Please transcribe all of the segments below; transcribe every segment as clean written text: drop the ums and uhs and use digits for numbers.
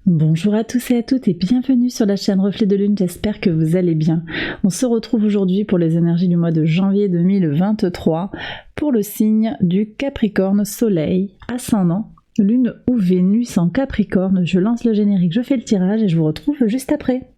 Bonjour à tous et à toutes et bienvenue sur la chaîne Reflet de Lune, j'espère que vous allez bien. On se retrouve aujourd'hui pour les énergies du mois de janvier 2023 pour le signe du Capricorne, Soleil, Ascendant, Lune ou Vénus en Capricorne. Je lance le générique, je fais le tirage et je vous retrouve juste après.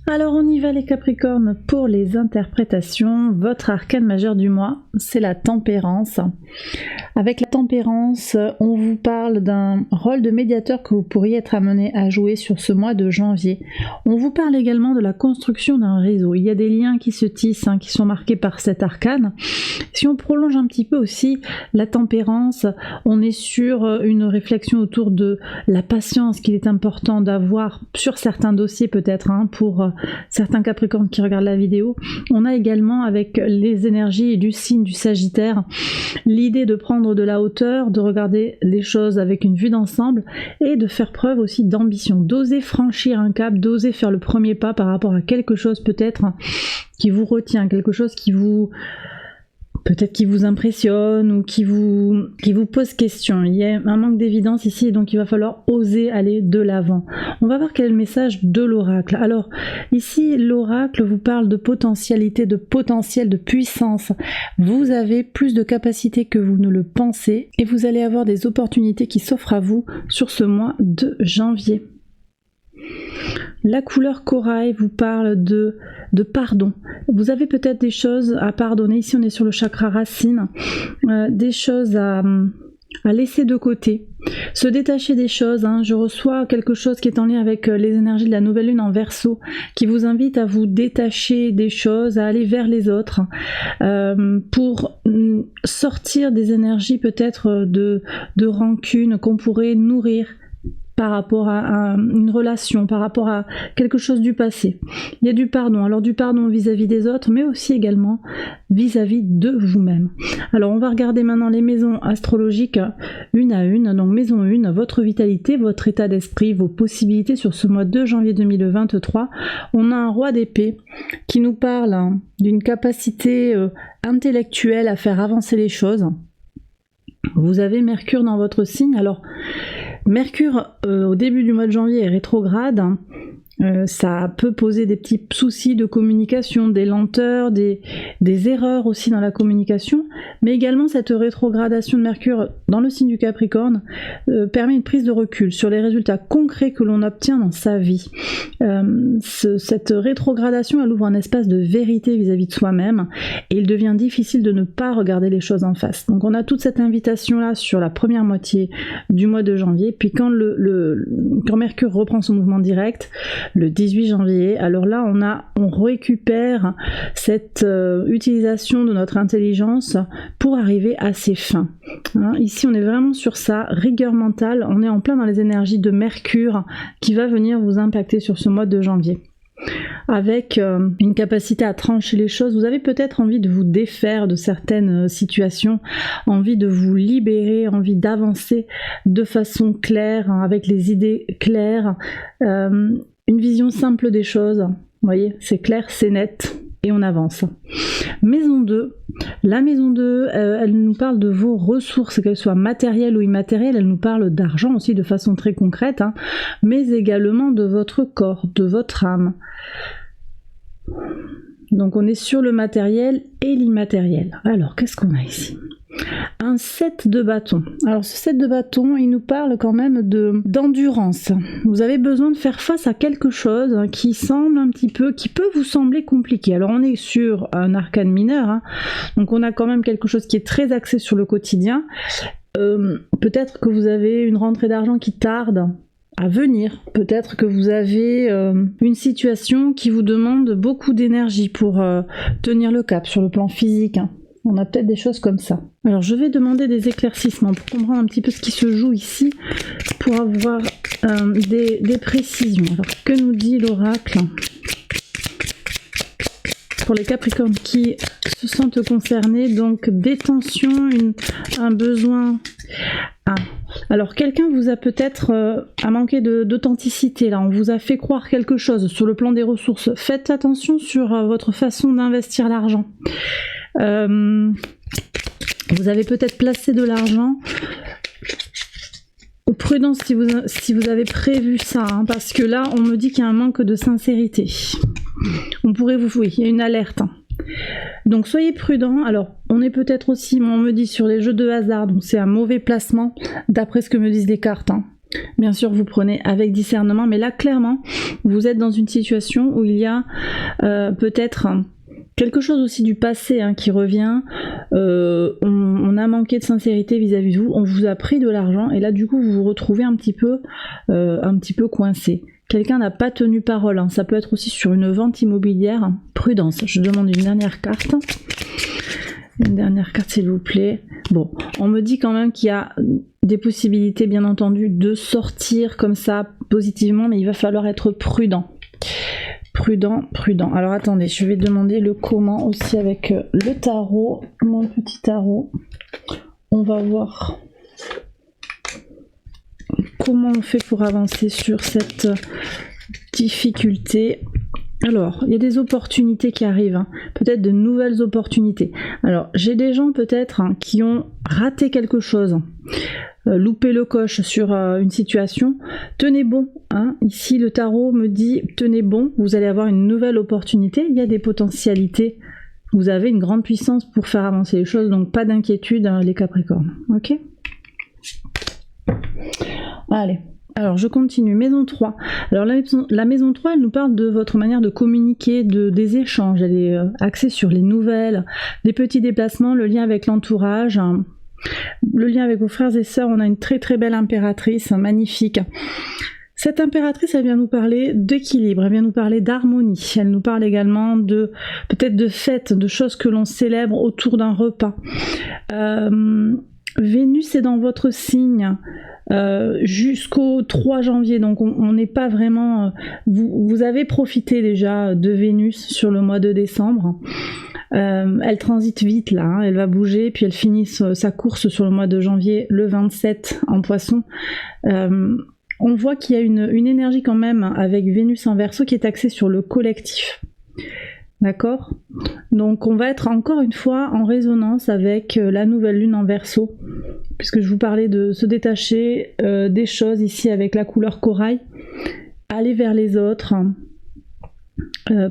Alors on y va les Capricornes pour les interprétations. Votre arcane majeur du mois, c'est la tempérance. Avec la tempérance, on vous parle d'un rôle de médiateur que vous pourriez être amené à jouer sur ce mois de janvier. On vous parle également de la construction d'un réseau. Il y a des liens qui se tissent, qui sont marqués par cet arcane. Si on prolonge un petit peu aussi la tempérance, on est sur une réflexion autour de la patience qu'il est important d'avoir sur certains dossiers peut-être pour certains Capricornes qui regardent la vidéo. On a également avec les énergies du signe du Sagittaire l'idée de prendre de la hauteur, de regarder les choses avec une vue d'ensemble et de faire preuve aussi d'ambition, d'oser franchir un cap, d'oser faire le premier pas par rapport à quelque chose peut-être qui vous retient, quelque chose qui vous peut-être qui vous impressionne ou qui vous pose question. Il y a un manque d'évidence ici et donc il va falloir oser aller de l'avant. On va voir quel est le message de l'oracle. Alors ici l'oracle vous parle de potentialité, de potentiel, de puissance. Vous avez plus de capacité que vous ne le pensez et vous allez avoir des opportunités qui s'offrent à vous sur ce mois de janvier. La couleur corail vous parle de pardon. Vous avez peut-être des choses à pardonner. Ici on est sur le chakra racine. Des choses à laisser de côté. Se détacher des choses. Je reçois quelque chose qui est en lien avec les énergies de la nouvelle lune en Verseau qui vous invite à vous détacher des choses, à aller vers les autres pour sortir des énergies peut-être de rancune qu'on pourrait nourrir par rapport à une relation, par rapport à quelque chose du passé. Il y a du pardon, alors du pardon vis-à-vis des autres, mais aussi également vis-à-vis de vous-même. Alors on va regarder maintenant les maisons astrologiques une à une. Donc maison 1, votre vitalité, votre état d'esprit, vos possibilités sur ce mois de janvier 2023. On a un roi d'épée qui nous parle d'une capacité intellectuelle à faire avancer les choses. Vous avez Mercure dans votre signe. Alors Mercure au début du mois de janvier est rétrograde, ça peut poser des petits soucis de communication, des lenteurs, des erreurs aussi dans la communication, mais également cette rétrogradation de Mercure dans le signe du Capricorne permet une prise de recul sur les résultats concrets que l'on obtient dans sa vie. Cette rétrogradation, elle ouvre un espace de vérité vis-à-vis de soi-même et il devient difficile de ne pas regarder les choses en face. Donc on a toute cette invitation-là sur la première moitié du mois de janvier, puis quand Mercure reprend son mouvement direct, le 18 janvier, alors là on récupère cette utilisation de notre intelligence pour arriver à ses fins. Ici on est vraiment sur sa rigueur mentale, on est en plein dans les énergies de Mercure qui va venir vous impacter sur ce mois de janvier. Avec une capacité à trancher les choses, vous avez peut-être envie de vous défaire de certaines situations, envie de vous libérer, envie d'avancer de façon claire, avec les idées claires, une vision simple des choses. Vous voyez, c'est clair, c'est net. Et on avance. Maison 2. La maison 2, elle nous parle de vos ressources, qu'elles soient matérielles ou immatérielles. Elle nous parle d'argent aussi de façon très concrète, mais également de votre corps, de votre âme. Donc on est sur le matériel et l'immatériel. Alors qu'est-ce qu'on a ici ? Un 7 de bâton. Alors ce 7 de bâton, il nous parle quand même d'endurance. Vous avez besoin de faire face à quelque chose qui semble un petit peu, qui peut vous sembler compliqué. Alors on est sur un arcane mineur, donc on a quand même quelque chose qui est très axé sur le quotidien. Peut-être que vous avez une rentrée d'argent qui tarde à venir. Peut-être que vous avez une situation qui vous demande beaucoup d'énergie pour tenir le cap sur le plan physique. On a peut-être des choses comme ça. Alors je vais demander des éclaircissements pour comprendre un petit peu ce qui se joue ici, pour avoir des précisions. Alors que nous dit l'oracle pour les Capricornes qui se sentent concernés, donc des tensions, un besoin. Ah. Alors quelqu'un vous a peut-être a manqué d'authenticité là, on vous a fait croire quelque chose sur le plan des ressources. Faites attention sur votre façon d'investir l'argent. Vous avez peut-être placé de l'argent. Prudence si vous avez prévu ça, hein, parce que là on me dit qu'il y a un manque de sincérité. On pourrait oui, il y a une alerte. Hein. Donc soyez prudents. Alors on est peut-être aussi, on me dit sur les jeux de hasard, donc c'est un mauvais placement d'après ce que me disent les cartes. Hein. Bien sûr vous prenez avec discernement, mais là clairement vous êtes dans une situation où il y a peut-être quelque chose aussi du passé hein, qui revient. On a manqué de sincérité vis-à-vis de vous, on vous a pris de l'argent et là du coup vous vous retrouvez un petit peu coincé. Quelqu'un n'a pas tenu parole, hein. Ça peut être aussi sur une vente immobilière. Prudence, je demande une dernière carte. Une dernière carte s'il vous plaît. Bon, on me dit quand même qu'il y a des possibilités bien entendu de sortir comme ça positivement, mais il va falloir être prudent. Prudent. Alors attendez, je vais demander le comment aussi avec le tarot, mon petit tarot. On va voir comment on fait pour avancer sur cette difficulté. Alors, il y a des opportunités qui arrivent, hein. Peut-être de nouvelles opportunités. Alors, j'ai des gens peut-être hein, qui ont raté quelque chose, loupé le coche sur une situation. Tenez bon, hein. Ici le tarot me dit tenez bon, vous allez avoir une nouvelle opportunité, il y a des potentialités, vous avez une grande puissance pour faire avancer les choses, donc pas d'inquiétude hein, les Capricornes, ok? Allez. Alors je continue, maison 3. Alors la maison 3, elle nous parle de votre manière de communiquer, des échanges. Elle est axée sur les nouvelles, des petits déplacements, le lien avec l'entourage, le lien avec vos frères et sœurs. On a une très très belle impératrice, magnifique. Cette impératrice, elle vient nous parler d'équilibre, elle vient nous parler d'harmonie. Elle nous parle également de peut-être de fêtes, de choses que l'on célèbre autour d'un repas. Vénus est dans votre signe jusqu'au 3 janvier, donc on n'est pas vraiment... vous avez profité déjà de Vénus sur le mois de décembre. Elle transite vite là, hein, elle va bouger, puis elle finit sa course sur le mois de janvier, le 27 en Poisson. On voit qu'il y a une énergie quand même avec Vénus en Verseau qui est axée sur le collectif. D'accord? Donc on va être encore une fois en résonance avec la nouvelle lune en Verseau, puisque je vous parlais de se détacher des choses ici avec la couleur corail, aller vers les autres,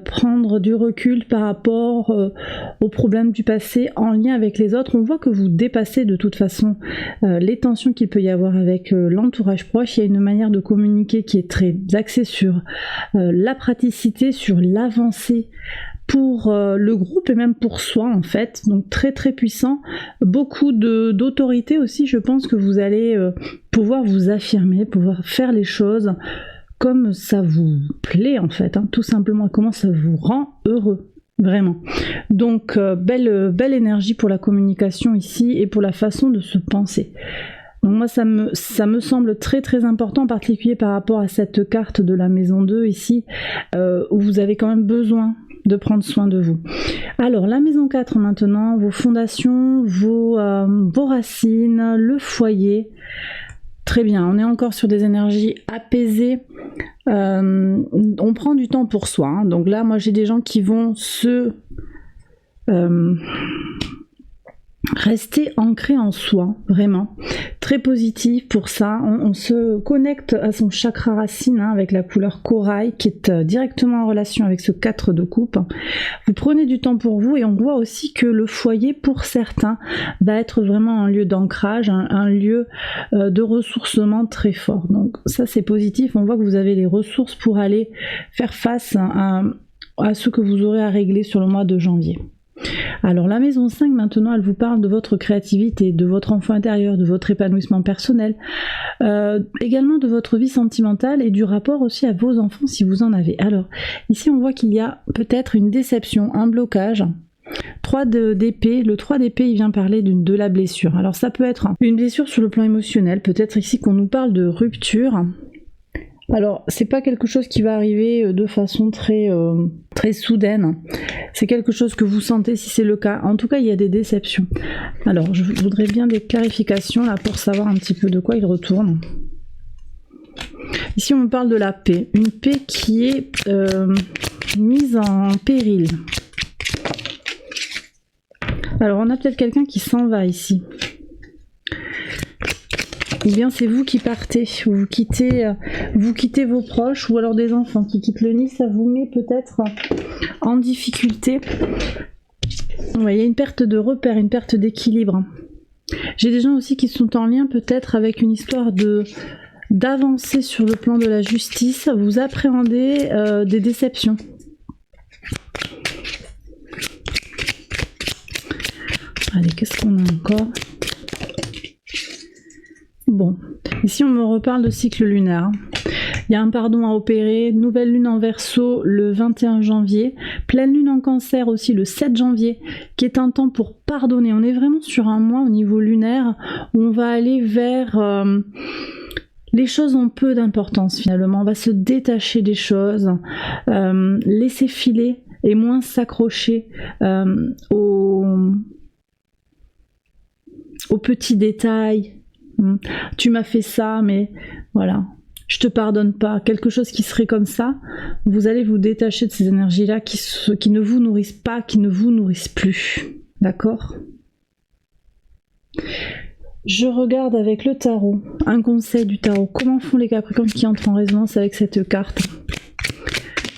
prendre du recul par rapport aux problèmes du passé en lien avec les autres. On voit que vous dépassez de toute façon les tensions qu'il peut y avoir avec l'entourage proche. Il y a une manière de communiquer qui est très axée sur la praticité, sur l'avancée pour le groupe et même pour soi en fait, donc très très puissant, beaucoup d'autorité aussi. Je pense que vous allez pouvoir vous affirmer, pouvoir faire les choses comme ça vous plaît en fait, hein, tout simplement, comment ça vous rend heureux, vraiment. Donc belle énergie pour la communication ici et pour la façon de se penser. Donc moi ça me semble très très important, en particulier par rapport à cette carte de la maison 2 ici, où vous avez quand même besoin de prendre soin de vous. Alors la maison 4 maintenant, vos fondations, vos racines, le foyer. Très bien, on est encore sur des énergies apaisées. On prend du temps pour soi, hein. Donc là moi j'ai des gens qui vont se rester ancré en soi, vraiment. Très positif pour ça. On se connecte à son chakra racine hein, avec la couleur corail qui est directement en relation avec ce 4 de coupe. Vous prenez du temps pour vous et on voit aussi que le foyer pour certains va être vraiment un lieu d'ancrage, un lieu de ressourcement très fort. Donc ça c'est positif. On voit que vous avez les ressources pour aller faire face à ce que vous aurez à régler sur le mois de janvier. Alors la maison 5 maintenant, elle vous parle de votre créativité, de votre enfant intérieur, de votre épanouissement personnel, également de votre vie sentimentale et du rapport aussi à vos enfants si vous en avez. Alors ici on voit qu'il y a peut-être une déception, un blocage. 3 d'épée, le 3 d'épée il vient parler de la blessure. Alors ça peut être une blessure sur le plan émotionnel, peut-être ici qu'on nous parle de rupture. Alors, c'est pas quelque chose qui va arriver de façon très soudaine. C'est quelque chose que vous sentez si c'est le cas. En tout cas, il y a des déceptions. Alors, je voudrais bien des clarifications là pour savoir un petit peu de quoi il retourne. Ici, on me parle de la paix. Une paix qui est mise en péril. Alors, on a peut-être quelqu'un qui s'en va ici. Ou bien c'est vous qui partez, vous quittez vos proches ou alors des enfants qui quittent le nid, ça vous met peut-être en difficulté. Ouais, il y a une perte de repère, une perte d'équilibre. J'ai des gens aussi qui sont en lien peut-être avec une histoire d'avancer sur le plan de la justice, vous appréhendez des déceptions. Allez, qu'est-ce qu'on a encore ? Bon, ici on me reparle de cycle lunaire. Il y a un pardon à opérer, nouvelle lune en Verseau le 21 janvier, pleine lune en Cancer aussi le 7 janvier, qui est un temps pour pardonner. On est vraiment sur un mois au niveau lunaire où on va aller vers... les choses ont peu d'importance finalement, on va se détacher des choses, laisser filer et moins s'accrocher aux petits détails. Tu m'as fait ça, mais voilà, je te pardonne pas. Quelque chose qui serait comme ça, vous allez vous détacher de ces énergies-là qui ne vous nourrissent pas, qui ne vous nourrissent plus. D'accord ? Je regarde avec le tarot, un conseil du tarot. Comment font les Capricornes qui entrent en résonance avec cette carte ?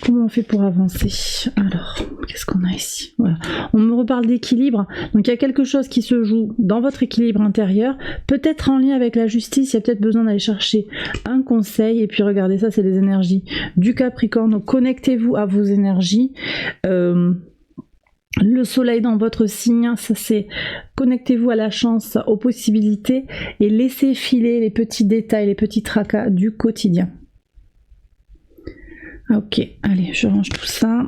Comment on fait pour avancer ? Alors, qu'est-ce qu'on a ici ? Voilà. On me reparle d'équilibre. Donc il y a quelque chose qui se joue dans votre équilibre intérieur, peut-être en lien avec la justice, il y a peut-être besoin d'aller chercher un conseil. Et puis regardez, ça c'est les énergies du Capricorne. Donc connectez-vous à vos énergies. Le soleil dans votre signe, ça c'est connectez-vous à la chance, aux possibilités et laissez filer les petits détails, les petits tracas du quotidien. Ok, allez, je range tout ça.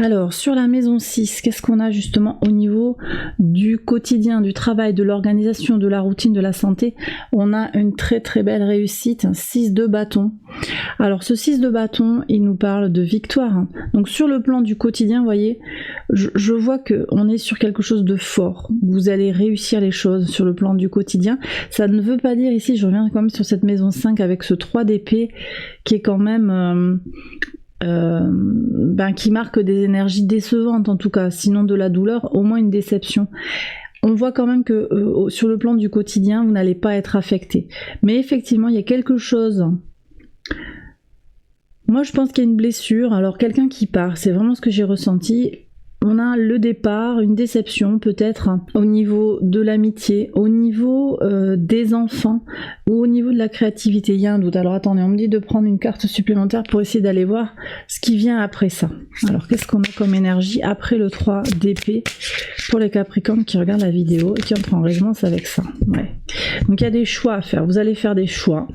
Alors, sur la maison 6, qu'est-ce qu'on a justement au niveau du quotidien, du travail, de l'organisation, de la routine, de la santé? On a une très très belle réussite, 6 de bâton. Alors, ce 6 de bâton, il nous parle de victoire. Donc, sur le plan du quotidien, vous voyez, je vois qu'on est sur quelque chose de fort. Vous allez réussir les choses sur le plan du quotidien. Ça ne veut pas dire ici, je reviens quand même sur cette maison 5 avec ce 3 d'épée qui est quand même... qui marque des énergies décevantes en tout cas, sinon de la douleur, au moins une déception. On voit quand même que sur le plan du quotidien, vous n'allez pas être affecté. Mais effectivement, il y a quelque chose. Moi, je pense qu'il y a une blessure. Alors, quelqu'un qui part, c'est vraiment ce que j'ai ressenti. On a le départ, une déception peut-être au niveau de l'amitié, au niveau des enfants ou au niveau de la créativité. Il y a un doute. Alors attendez, on me dit de prendre une carte supplémentaire pour essayer d'aller voir ce qui vient après ça. Alors qu'est-ce qu'on a comme énergie après le 3 d'épée pour les Capricornes qui regardent la vidéo et qui entrent en résonance avec ça. Ouais. Donc il y a des choix à faire. Vous allez faire des choix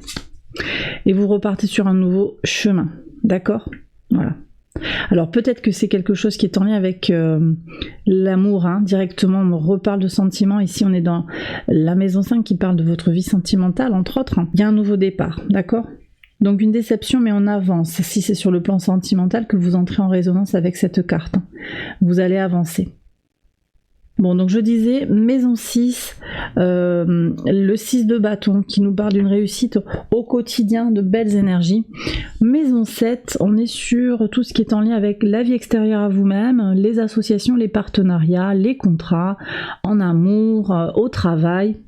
et vous repartez sur un nouveau chemin. D'accord ? Voilà. Alors peut-être que c'est quelque chose qui est en lien avec l'amour, hein. Directement on me reparle de sentiments, ici on est dans la maison 5 qui parle de votre vie sentimentale entre autres. Il y a un nouveau départ, d'accord ? Donc une déception mais on avance, si c'est sur le plan sentimental que vous entrez en résonance avec cette carte, vous allez avancer. Bon, donc je disais, maison 6, le 6 de bâton qui nous parle d'une réussite au quotidien, de belles énergies. Maison 7, on est sur tout ce qui est en lien avec la vie extérieure à vous-même, les associations, les partenariats, les contrats, en amour, au travail.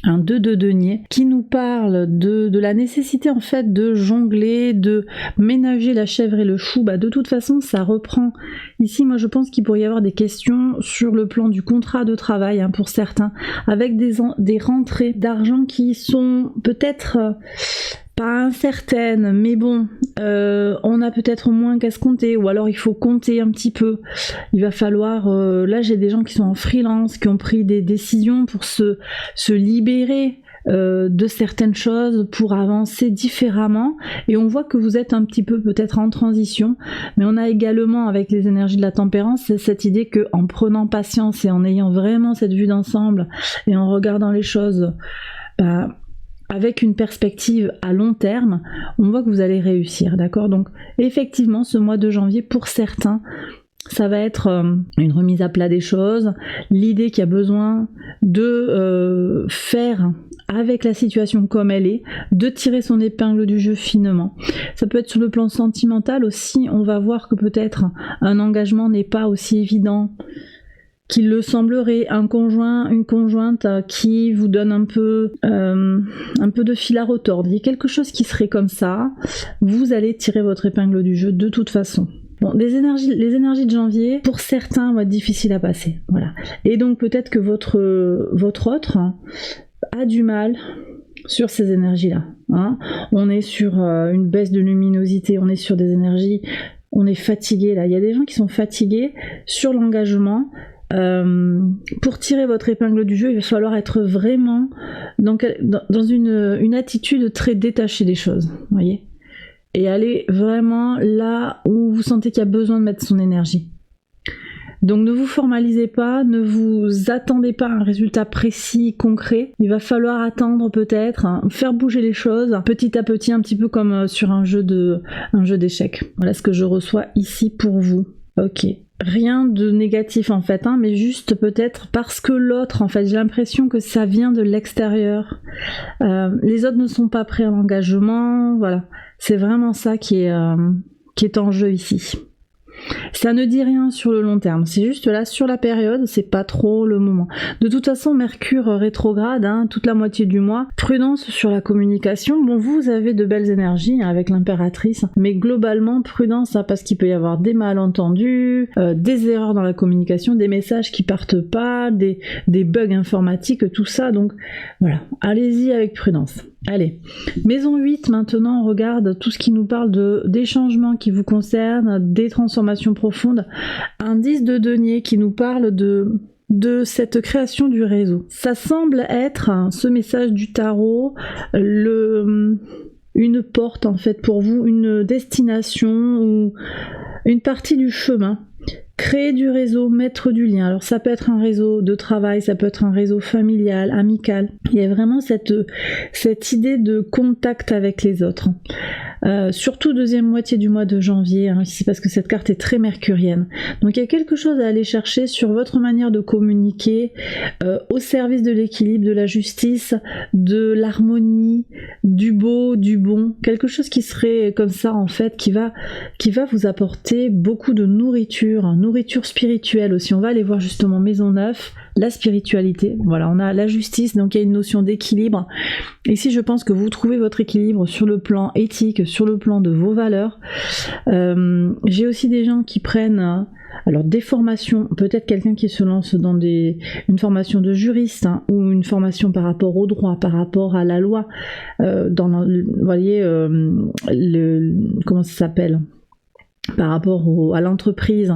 Un 2 de denier qui nous parle de la nécessité en fait de jongler, de ménager la chèvre et le chou. Bah, de toute façon ça reprend. Ici moi je pense qu'il pourrait y avoir des questions sur le plan du contrat de travail, hein, pour certains, avec des rentrées d'argent qui sont peut-être pas incertaines, mais bon, on a peut-être moins qu'à se compter, ou alors il faut compter un petit peu. Il va falloir, là j'ai des gens qui sont en freelance, qui ont pris des décisions pour se libérer de certaines choses pour avancer différemment, et on voit que vous êtes un petit peu peut-être en transition, mais on a également avec les énergies de la tempérance cette idée que en prenant patience et en ayant vraiment cette vue d'ensemble et en regardant les choses avec une perspective à long terme, on voit que vous allez réussir, d'accord? Donc effectivement, ce mois de janvier, pour certains, ça va être une remise à plat des choses, l'idée qu'il y a besoin de faire avec la situation comme elle est, de tirer son épingle du jeu finement. Ça peut être sur le plan sentimental aussi, on va voir que peut-être un engagement n'est pas aussi évident qu'il le semblerait, un conjoint, une conjointe qui vous donne un peu de fil à retordre. Il y a quelque chose qui serait comme ça, vous allez tirer votre épingle du jeu de toute façon. Bon, les énergies de janvier, pour certains, vont être difficiles à passer. Voilà. Et donc peut-être que votre autre a du mal sur ces énergies-là. Hein. On est sur une baisse de luminosité, on est sur des énergies, on est fatigué là. Il y a des gens qui sont fatigués sur l'engagement. Pour tirer votre épingle du jeu, il va falloir être vraiment dans une attitude très détachée des choses, voyez, et aller vraiment là où vous sentez qu'il y a besoin de mettre son énergie. Donc ne vous formalisez pas, ne vous attendez pas à un résultat précis, concret. Il va falloir attendre peut-être, faire bouger les choses petit à petit, un petit peu comme sur un jeu d'échecs. Voilà ce que je reçois ici pour vous. Ok. Rien de négatif en fait, mais juste peut-être parce que l'autre, en fait, j'ai l'impression que ça vient de l'extérieur. Les autres ne sont pas prêts à l'engagement, voilà. C'est vraiment ça qui est en jeu ici. Ça ne dit rien sur le long terme, c'est juste là sur la période, c'est pas trop le moment. De toute façon, Mercure rétrograde, toute la moitié du mois. Prudence sur la communication. Bon, vous avez de belles énergies avec l'impératrice, mais globalement, prudence parce qu'il peut y avoir des malentendus, des erreurs dans la communication, des messages qui partent pas, des bugs informatiques, tout ça. Donc voilà, allez-y avec prudence. Allez, maison 8, maintenant on regarde tout ce qui nous parle des changements qui vous concernent, des transformations profondes. Indice de denier qui nous parle de cette création du réseau. Ça semble être, ce message du tarot, une porte en fait pour vous, une destination ou une partie du chemin. Créer du réseau, mettre du lien. Alors ça peut être un réseau de travail, ça peut être un réseau familial, amical. Il y a vraiment cette idée de contact avec les autres. Surtout deuxième moitié du mois de janvier, ici, parce que cette carte est très mercurienne. Donc il y a quelque chose à aller chercher sur votre manière de communiquer, au service de l'équilibre, de la justice, de l'harmonie, du beau, du bon. Quelque chose qui serait comme ça en fait, qui va vous apporter beaucoup de nourriture spirituelle aussi. On va aller voir justement maison 9, la spiritualité. Voilà, on a la justice, donc il y a une notion d'équilibre. Ici, je pense que vous trouvez votre équilibre sur le plan éthique, sur le plan de vos valeurs. J'ai aussi des gens qui prennent alors des formations, peut-être quelqu'un qui se lance dans une formation de juriste ou une formation par rapport au droit, par rapport à la loi, vous voyez, comment ça s'appelle ? Par rapport à l'entreprise,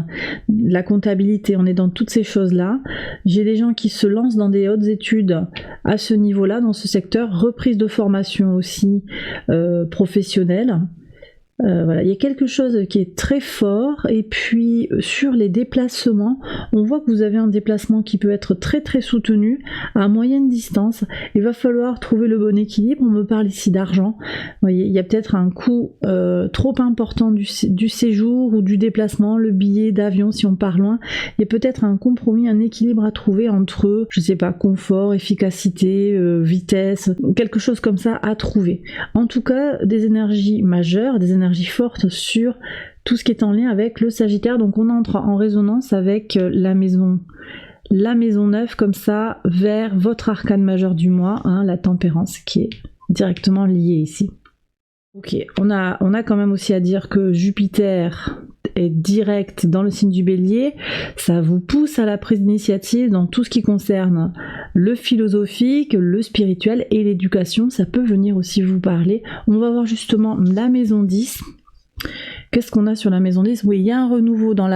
la comptabilité, on est dans toutes ces choses-là. J'ai des gens qui se lancent dans des hautes études à ce niveau-là, dans ce secteur, reprise de formation aussi professionnelle. Voilà, il y a quelque chose qui est très fort. Et puis sur les déplacements, on voit que vous avez un déplacement qui peut être très très soutenu à moyenne distance. Il va falloir trouver le bon équilibre. On me parle ici d'argent. Vous voyez, il y a peut-être un coût trop important du séjour ou du déplacement, le billet d'avion si on part loin. Il y a peut-être un compromis, un équilibre à trouver entre, je sais pas, confort, efficacité, vitesse, quelque chose comme ça à trouver. En tout cas, des énergies majeures, des énergie forte sur tout ce qui est en lien avec le Sagittaire. Donc on entre en résonance avec la maison 9 comme ça vers votre arcane majeur du mois, la tempérance qui est directement liée ici. Ok, on a quand même aussi à dire que Jupiter est direct dans le signe du Bélier, ça vous pousse à la prise d'initiative dans tout ce qui concerne le philosophique, le spirituel et l'éducation. Ça peut venir aussi vous parler. On va voir justement la maison 10. Qu'est-ce qu'on a sur la maison 10? Oui, il y a un renouveau dans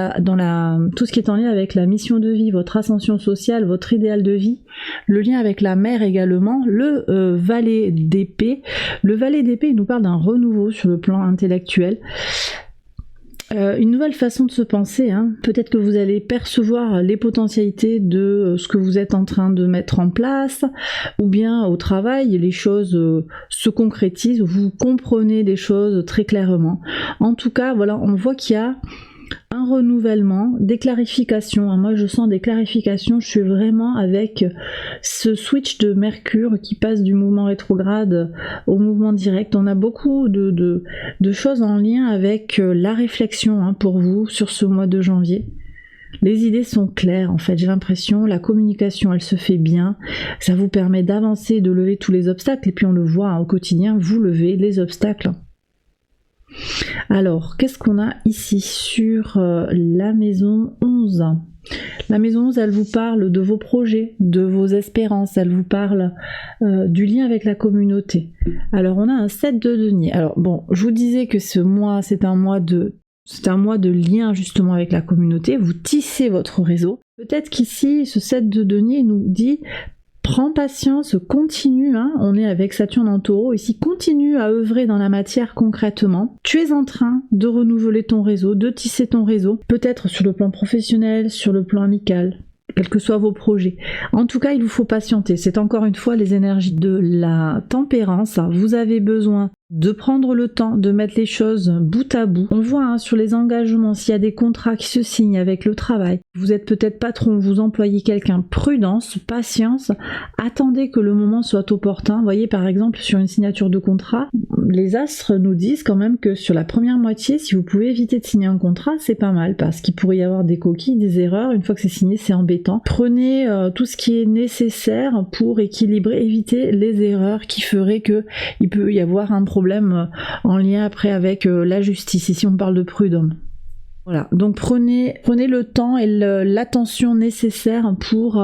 tout ce qui est en lien avec la mission de vie, votre ascension sociale, votre idéal de vie, le lien avec la mère également, le valet d'épée. Le valet d'épée, il nous parle d'un renouveau sur le plan intellectuel. Une nouvelle façon de se penser, hein. Peut-être que vous allez percevoir les potentialités de ce que vous êtes en train de mettre en place, ou bien au travail, les choses se concrétisent, vous comprenez des choses très clairement. En tout cas, voilà, on voit qu'il y a un renouvellement, des clarifications. Moi je sens des clarifications, je suis vraiment avec ce switch de Mercure qui passe du mouvement rétrograde au mouvement direct. On a beaucoup de choses en lien avec la réflexion, hein, pour vous sur ce mois de janvier. Les idées sont claires en fait, j'ai l'impression, la communication elle se fait bien, ça vous permet d'avancer, de lever tous les obstacles, et puis on le voit, hein, au quotidien, vous levez les obstacles. Alors, qu'est-ce qu'on a ici sur la maison 11? La maison 11, elle vous parle de vos projets, de vos espérances, elle vous parle du lien avec la communauté. Alors, on a un 7 de denier. Alors, bon, je vous disais que ce mois, c'est un mois de lien justement avec la communauté, vous tissez votre réseau. Peut-être qu'ici, ce 7 de denier nous dit... Prends patience, continue, hein, on est avec Saturne en taureau ici, continue à œuvrer dans la matière concrètement. Tu es en train de renouveler ton réseau, de tisser ton réseau, peut-être sur le plan professionnel, sur le plan amical, quels que soient vos projets. En tout cas, il vous faut patienter. C'est encore une fois les énergies de la tempérance. Vous avez besoin de prendre le temps de mettre les choses bout à bout. On voit, hein, sur les engagements, s'il y a des contrats qui se signent avec le travail, vous êtes peut-être patron, vous employez quelqu'un, prudence, patience, attendez que le moment soit opportun. Vous voyez, par exemple, sur une signature de contrat, les astres nous disent quand même que sur la première moitié, si vous pouvez éviter de signer un contrat, c'est pas mal, parce qu'il pourrait y avoir des coquilles, des erreurs. Une fois que c'est signé, c'est embêtant. Prenez tout ce qui est nécessaire pour équilibrer, éviter les erreurs qui feraient que il peut y avoir un problème en lien après avec la justice, ici on parle de prud'homme. Voilà, donc prenez le temps et l'attention nécessaire pour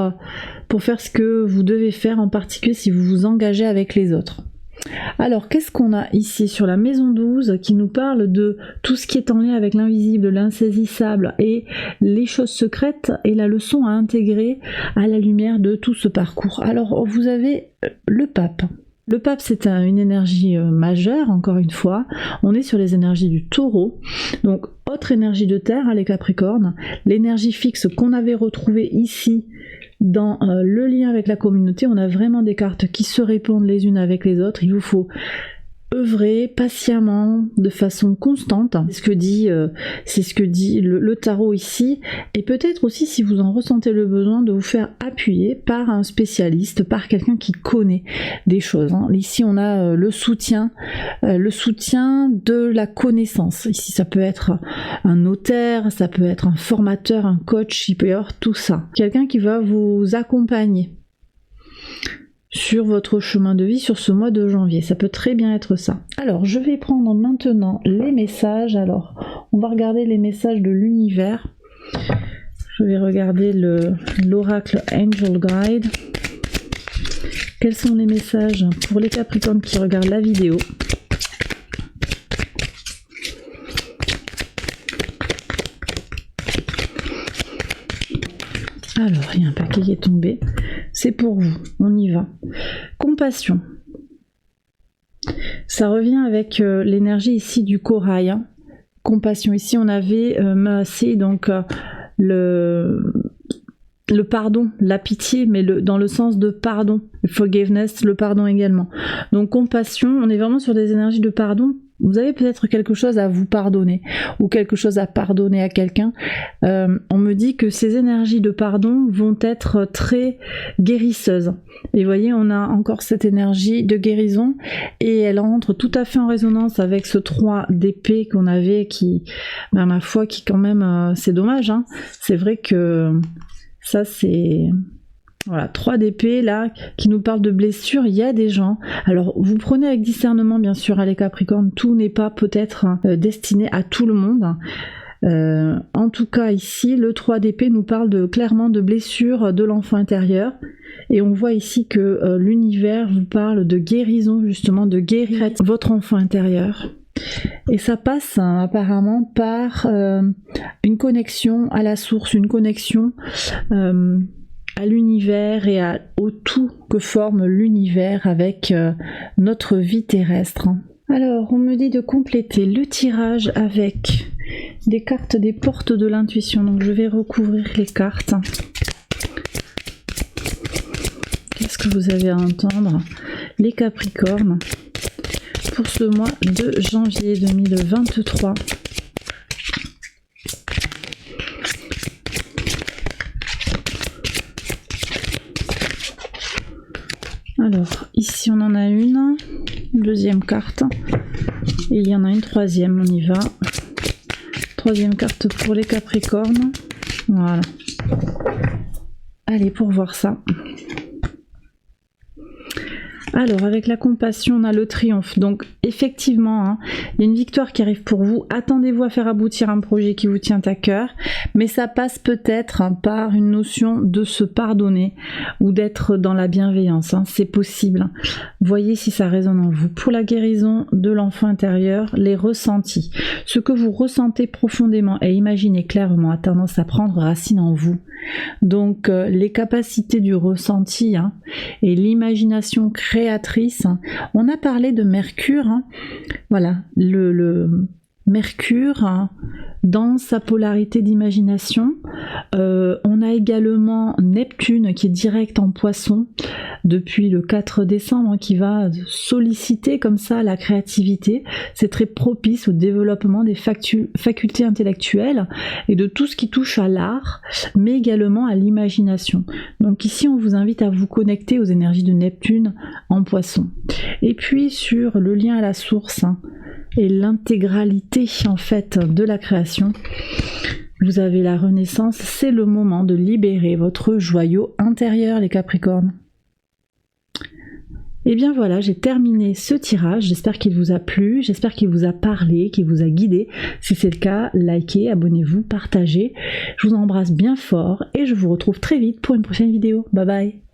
faire ce que vous devez faire, en particulier si vous vous engagez avec les autres. Alors, qu'est-ce qu'on a ici sur la maison 12 qui nous parle de tout ce qui est en lien avec l'invisible, l'insaisissable et les choses secrètes et la leçon à intégrer à la lumière de tout ce parcours. Alors, vous avez le pape. Le pape, c'est une énergie majeure, encore une fois. On est sur les énergies du taureau. Donc, autre énergie de terre, hein, les capricornes. L'énergie fixe qu'on avait retrouvée ici dans le lien avec la communauté. On a vraiment des cartes qui se répondent les unes avec les autres. Il vous faut œuvrer patiemment, de façon constante. C'est ce que dit le tarot ici. Et peut-être aussi, si vous en ressentez le besoin, de vous faire appuyer par un spécialiste, par quelqu'un qui connaît des choses, hein. Ici, on a le soutien de la connaissance. Ici, ça peut être un notaire, ça peut être un formateur, un coach, il peut y avoir tout ça. Quelqu'un qui va vous accompagner sur votre chemin de vie sur ce mois de janvier. Ça peut très bien être ça. Alors, je vais prendre maintenant les messages. Alors, on va regarder les messages de l'univers. Je vais regarder l'oracle Angel Guide. Quels sont les messages pour les Capricornes qui regardent la vidéo? Alors, il y a un paquet qui est tombé. C'est pour vous, on y va. Compassion. Ça revient avec l'énergie ici du corail, hein. Compassion. Ici, on avait mercy, donc le pardon, la pitié, mais dans le sens de pardon. Le forgiveness, le pardon également. Donc, compassion, on est vraiment sur des énergies de pardon. Vous avez peut-être quelque chose à vous pardonner ou quelque chose à pardonner à quelqu'un. On me dit que ces énergies de pardon vont être très guérisseuses. Et vous voyez, on a encore cette énergie de guérison et elle entre tout à fait en résonance avec ce 3 d'épée qu'on avait qui, ma foi, qui quand même, c'est dommage, hein. C'est vrai que ça c'est... Voilà, 3 d'épée là, qui nous parle de blessures. Il y a des gens, alors vous prenez avec discernement bien sûr, les Capricornes, tout n'est pas peut-être destiné à tout le monde. En tout cas ici, le 3 d'épée nous parle clairement de blessures de l'enfant intérieur. Et on voit ici que l'univers vous parle de guérison, justement, de guérir votre enfant intérieur. Et ça passe apparemment par une connexion à la source, une connexion à l'univers et au tout que forme l'univers avec notre vie terrestre. Alors, on me dit de compléter le tirage avec des cartes des portes de l'intuition. Donc, je vais recouvrir les cartes. Qu'est-ce que vous avez à entendre, les Capricornes, pour ce mois de janvier 2023? Alors, ici on en a une deuxième carte, et il y en a une troisième, on y va. Troisième carte pour les Capricornes, voilà. Allez, pour voir ça. Alors, avec la compassion, on a le triomphe. Donc, effectivement, hein, il y a une victoire qui arrive pour vous. Attendez-vous à faire aboutir un projet qui vous tient à cœur. Mais ça passe peut-être par une notion de se pardonner ou d'être dans la bienveillance. Hein. C'est possible. Voyez si ça résonne en vous. Pour la guérison de l'enfant intérieur, les ressentis. Ce que vous ressentez profondément et imaginez clairement a tendance à prendre racine en vous. Donc, les capacités du ressenti hein, et l'imagination créatrice. On a parlé de Mercure, hein. Voilà, le Mercure hein, dans sa polarité d'imagination. On a également Neptune qui est direct en Poisson depuis le 4 décembre, qui va solliciter comme ça la créativité. C'est très propice au développement des facultés intellectuelles et de tout ce qui touche à l'art, mais également à l'imagination. Donc ici, on vous invite à vous connecter aux énergies de Neptune en Poisson. Et puis sur le lien à la source hein, et l'intégralité en fait de la création, vous avez la Renaissance. C'est le moment de libérer votre joyau intérieur, les Capricornes. Et bien voilà, j'ai terminé ce tirage, j'espère qu'il vous a plu, j'espère qu'il vous a parlé, qu'il vous a guidé. Si c'est le cas, likez, abonnez-vous, partagez. Je vous embrasse bien fort et je vous retrouve très vite pour une prochaine vidéo. Bye bye.